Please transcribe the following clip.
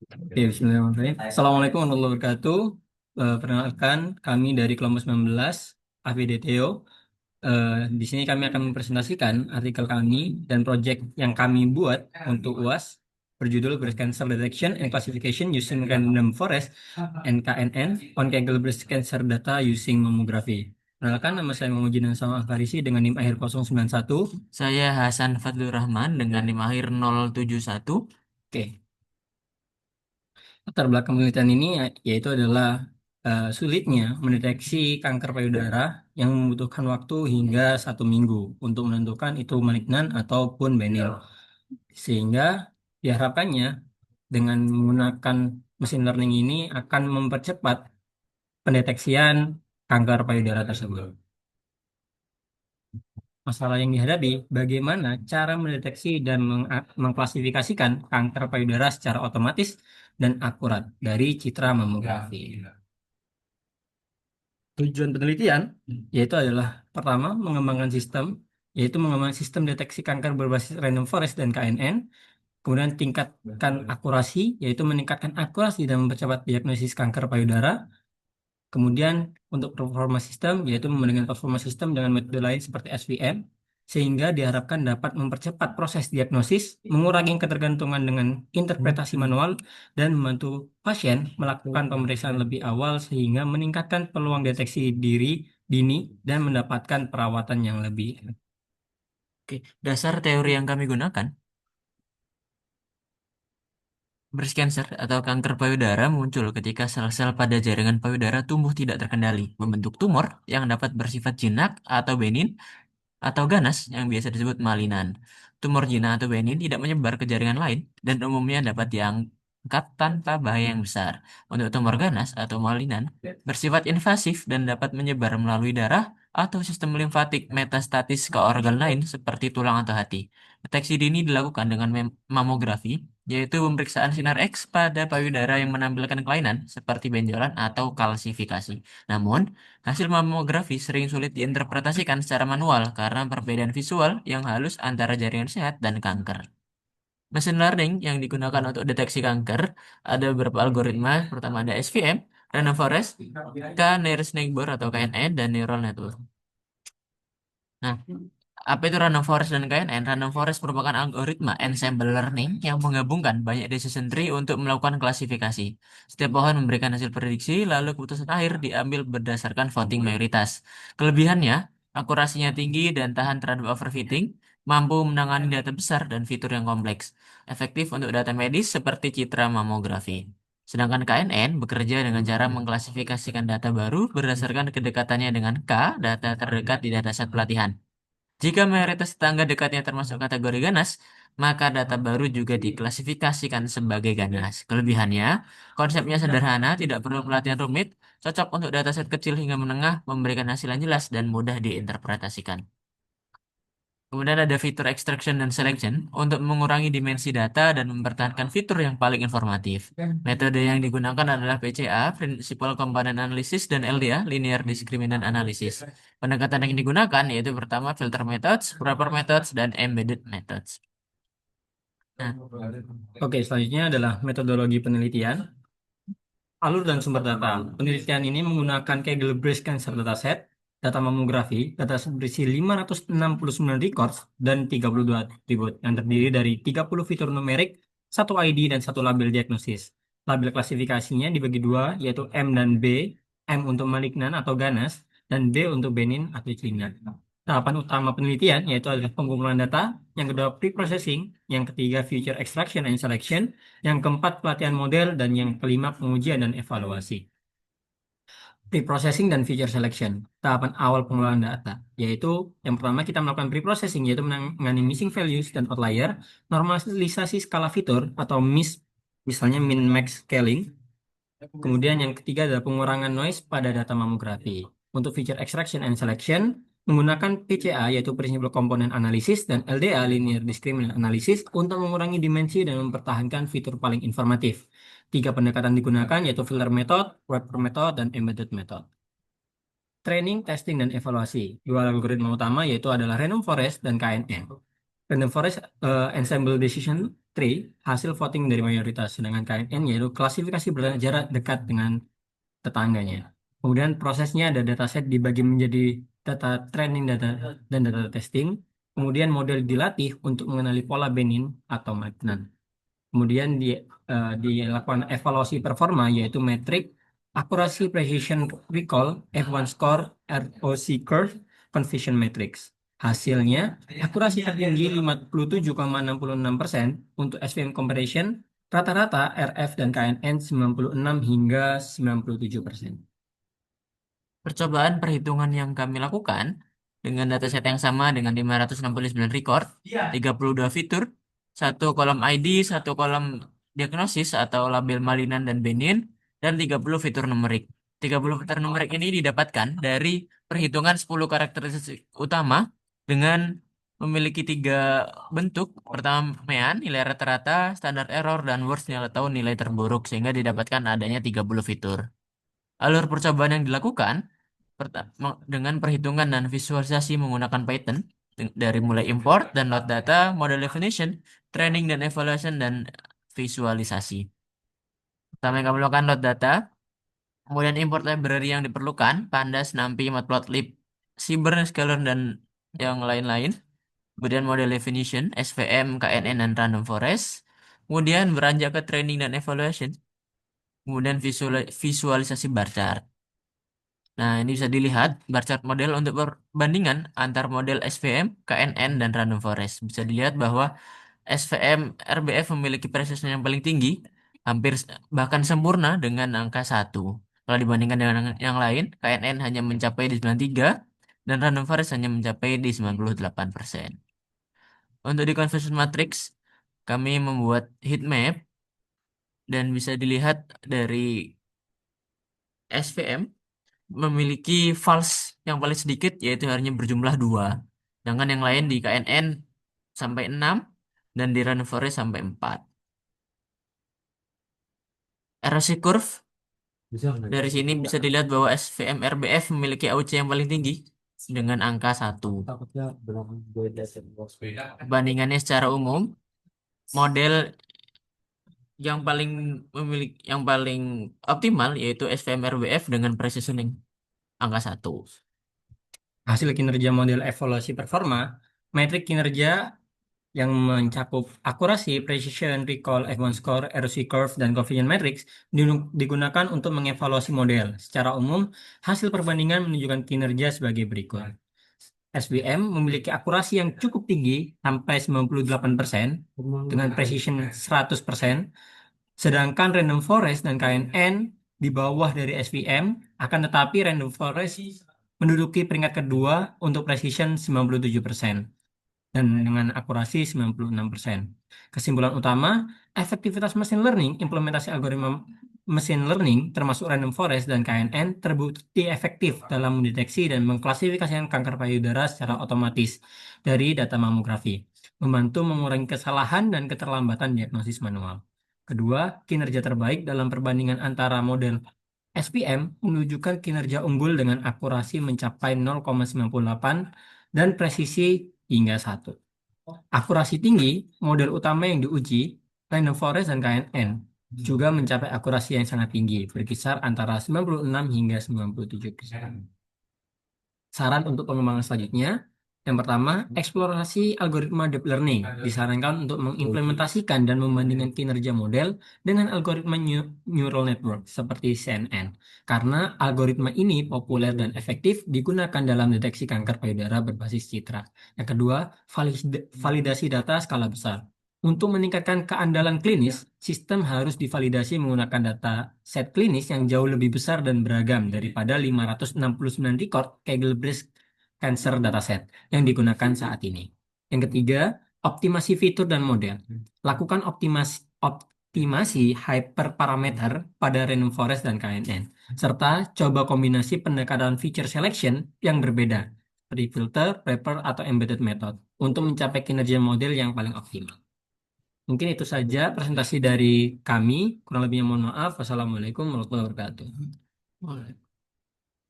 Oke, bismillahirrahmanirrahim. Assalamualaikum warahmatullahi wabarakatuh. Perkenalkan, kami dari kelompok 19 AVDTO. Di sini kami akan mempresentasikan artikel kami dan proyek yang kami buat untuk UAS berjudul Breast Cancer Detection and Classification Using Random Forest (NKNN) on Kegel Breast Cancer Data Using Mammography. Perkenalkan, nama saya Muhammad Jinan Sama Farisi dengan NIM akhir 091. Saya Hasan Fadlur Rahman dengan NIM akhir 071. Oke. Latar belakang penelitian ini yaitu adalah sulitnya mendeteksi kanker payudara yang membutuhkan waktu hingga 1 minggu untuk menentukan itu malignan ataupun benign. Sehingga diharapkannya dengan menggunakan mesin learning ini akan mempercepat pendeteksian kanker payudara tersebut. Masalah yang dihadapi, bagaimana cara mendeteksi dan mengklasifikasikan kanker payudara secara otomatis dan akurat dari citra mamografi. Tujuan penelitian yaitu adalah pertama mengembangkan sistem deteksi kanker berbasis random forest dan KNN, kemudian tingkatkan akurasi yaitu meningkatkan akurasi dan mempercepat diagnosis kanker payudara. Kemudian untuk performa sistem yaitu membandingkan performa sistem dengan metode lain seperti SVM sehingga diharapkan dapat mempercepat proses diagnosis, mengurangi ketergantungan dengan interpretasi manual dan membantu pasien melakukan pemeriksaan lebih awal sehingga meningkatkan peluang deteksi dini dan mendapatkan perawatan yang lebih. Oke, dasar teori yang kami gunakan, breast cancer atau kanker payudara muncul ketika sel-sel pada jaringan payudara tumbuh tidak terkendali, membentuk tumor yang dapat bersifat jinak atau benin atau ganas yang biasa disebut malinan. Tumor jinak atau benin tidak menyebar ke jaringan lain dan umumnya dapat diangkat tanpa bahaya yang besar. Untuk tumor ganas atau malinan bersifat invasif dan dapat menyebar melalui darah atau sistem limfatik metastatis ke organ lain seperti tulang atau hati. Deteksi dini dilakukan dengan mamografi, yaitu pemeriksaan sinar X pada payudara yang menampilkan kelainan seperti benjolan atau kalsifikasi. Namun, hasil mamografi sering sulit diinterpretasikan secara manual karena perbedaan visual yang halus antara jaringan sehat dan kanker. Machine learning yang digunakan untuk deteksi kanker ada beberapa algoritma, pertama ada SVM, Random Forest, K-nearest neighbor atau KNN, dan Neural Network. Nah, apa itu random forest dan KNN? Random forest merupakan algoritma ensemble learning yang menggabungkan banyak decision tree untuk melakukan klasifikasi. Setiap pohon memberikan hasil prediksi, lalu keputusan akhir diambil berdasarkan voting mayoritas. Kelebihannya, akurasinya tinggi dan tahan terhadap overfitting, mampu menangani data besar dan fitur yang kompleks. Efektif untuk data medis seperti citra mamografi. Sedangkan KNN bekerja dengan cara mengklasifikasikan data baru berdasarkan kedekatannya dengan data terdekat di dataset pelatihan. Jika mayoritas tetangga dekatnya termasuk kategori ganas, maka data baru juga diklasifikasikan sebagai ganas. Kelebihannya, konsepnya sederhana, tidak perlu pelatihan rumit, cocok untuk dataset kecil hingga menengah, memberikan hasil yang jelas dan mudah diinterpretasikan. Kemudian ada fitur extraction dan selection untuk mengurangi dimensi data dan mempertahankan fitur yang paling informatif. Metode yang digunakan adalah PCA, Principal Component Analysis, dan LDA, Linear Discriminant Analysis. Pendekatan yang digunakan yaitu pertama filter methods, wrapper methods, dan embedded methods. Nah, Oke, selanjutnya adalah metodologi penelitian. Alur dan sumber data. Penelitian ini menggunakan Kaggle Breast Cancer Dataset, data mamografi, data berisi 569 records, dan 32 atribut yang terdiri dari 30 fitur numerik, 1 ID, dan 1 label diagnosis. Label klasifikasinya dibagi dua, yaitu M dan B. M untuk malignan atau ganas, dan B untuk benin atau clinical. Tahapan utama penelitian yaitu adalah pengumpulan data, yang kedua pre-processing, yang ketiga feature extraction and selection, yang keempat pelatihan model, dan yang kelima pengujian dan evaluasi. Pre-processing dan feature selection, tahapan awal pengelolaan data, yaitu yang pertama kita melakukan pre-processing, yaitu menangani missing values dan outlier, normalisasi skala fitur atau MIS, misalnya min-max scaling. Kemudian yang ketiga adalah pengurangan noise pada data mamografi. Untuk feature extraction and selection, menggunakan PCA yaitu Principal Component Analysis dan LDA Linear Discriminant Analysis untuk mengurangi dimensi dan mempertahankan fitur paling informatif. 3 pendekatan digunakan yaitu filter method, wrapper method, dan embedded method. Training, testing, dan evaluasi. Dua algoritma utama yaitu adalah Random Forest dan KNN. Random Forest Ensemble Decision tree, hasil voting dari mayoritas. Sedangkan KNN yaitu klasifikasi berdasarkan jarak dekat dengan tetangganya. Kemudian prosesnya ada dataset dibagi menjadi data training data dan data testing. Kemudian model dilatih untuk mengenali pola Benin atau magnan. Kemudian dilakukan evaluasi performa yaitu metrik akurasi precision recall, F1 score, ROC curve, confusion matrix. Hasilnya, akurasi tertinggi 57,66% untuk SVM comparison, rata-rata RF dan KNN 96 hingga 97%. Percobaan perhitungan yang kami lakukan dengan dataset yang sama dengan 569 record, 32 fitur, satu kolom ID, satu kolom diagnosis atau label Malinan dan Benin, dan 30 fitur numerik. 30 fitur numerik ini didapatkan dari perhitungan 10 karakteristik utama dengan memiliki tiga bentuk. Pertama, mean, nilai rata-rata, standar error, dan worst nilai atau nilai terburuk, sehingga didapatkan adanya 30 fitur. Alur percobaan yang dilakukan dengan perhitungan dan visualisasi menggunakan Python dari mulai import dan load data, model definition, training dan evaluation, dan visualisasi. Pertama yang kami lakukan load data, kemudian import library yang diperlukan, Pandas, NumPy, Matplotlib, Cyber, Scalar, dan yang lain-lain. Kemudian model definition, SVM, KNN, dan random forest. Kemudian beranjak ke training dan evaluation. Kemudian visualisasi bar chart. Nah, ini bisa dilihat bar chart model untuk perbandingan antar model SVM, KNN, dan Random Forest. Bisa dilihat bahwa SVM RBF memiliki precision yang paling tinggi, hampir bahkan sempurna dengan angka 1. Kalau dibandingkan dengan yang lain, KNN hanya mencapai di 93, dan Random Forest hanya mencapai di 98%. Untuk di conversion matrix, kami membuat heat map, dan bisa dilihat dari SVM memiliki false yang paling sedikit yaitu hanya berjumlah 2. Sedangkan yang lain di KNN sampai 6 dan di Run Forest sampai 4. Erosi curve dari sini bisa dilihat bahwa SVM RBF memiliki AUC yang paling tinggi dengan angka 1. Bandingannya secara umum, model yang paling optimal yaitu SVM RBF dengan precisioning angka 1. Hasil kinerja model evaluasi performa, metrik kinerja yang mencakup akurasi, precision, recall, F1 score, ROC curve, dan coefficient matrix digunakan untuk mengevaluasi model. Secara umum, hasil perbandingan menunjukkan kinerja sebagai berikut. SVM memiliki akurasi yang cukup tinggi sampai 98% dengan precision 100%, sedangkan Random Forest dan KNN di bawah dari SVM, akan tetapi Random Forest menduduki peringkat kedua untuk precision 97% dan dengan akurasi 96%. Kesimpulan utama, efektivitas machine learning, implementasi algoritma machine learning termasuk random forest dan KNN terbukti efektif dalam mendeteksi dan mengklasifikasikan kanker payudara secara otomatis dari data mamografi, membantu mengurangi kesalahan dan keterlambatan diagnosis manual. Kedua, kinerja terbaik dalam perbandingan antara model SPM menunjukkan kinerja unggul dengan akurasi mencapai 0,98 dan presisi hingga 1. Akurasi tinggi, model utama yang diuji, Random Forest dan KNN, juga mencapai akurasi yang sangat tinggi, berkisar antara 96 hingga 97%. Saran untuk pengembangan selanjutnya, yang pertama, eksplorasi algoritma deep learning. Disarankan untuk mengimplementasikan dan membandingkan kinerja model dengan algoritma neural network seperti CNN. Karena algoritma ini populer dan efektif digunakan dalam deteksi kanker payudara berbasis citra. Yang kedua, validasi data skala besar. Untuk meningkatkan keandalan klinis, sistem harus divalidasi menggunakan data set klinis yang jauh lebih besar dan beragam daripada 569 record Kegel Breast Cancer Dataset yang digunakan saat ini. Yang ketiga, optimasi fitur dan model. Lakukan optimasi hyperparameter pada Random Forest dan KNN, serta coba kombinasi pendekatan feature selection yang berbeda, seperti filter, wrapper, atau embedded method, untuk mencapai kinerja model yang paling optimal. Mungkin itu saja presentasi dari kami. Kurang lebihnya mohon maaf. Wassalamualaikum warahmatullahi wabarakatuh.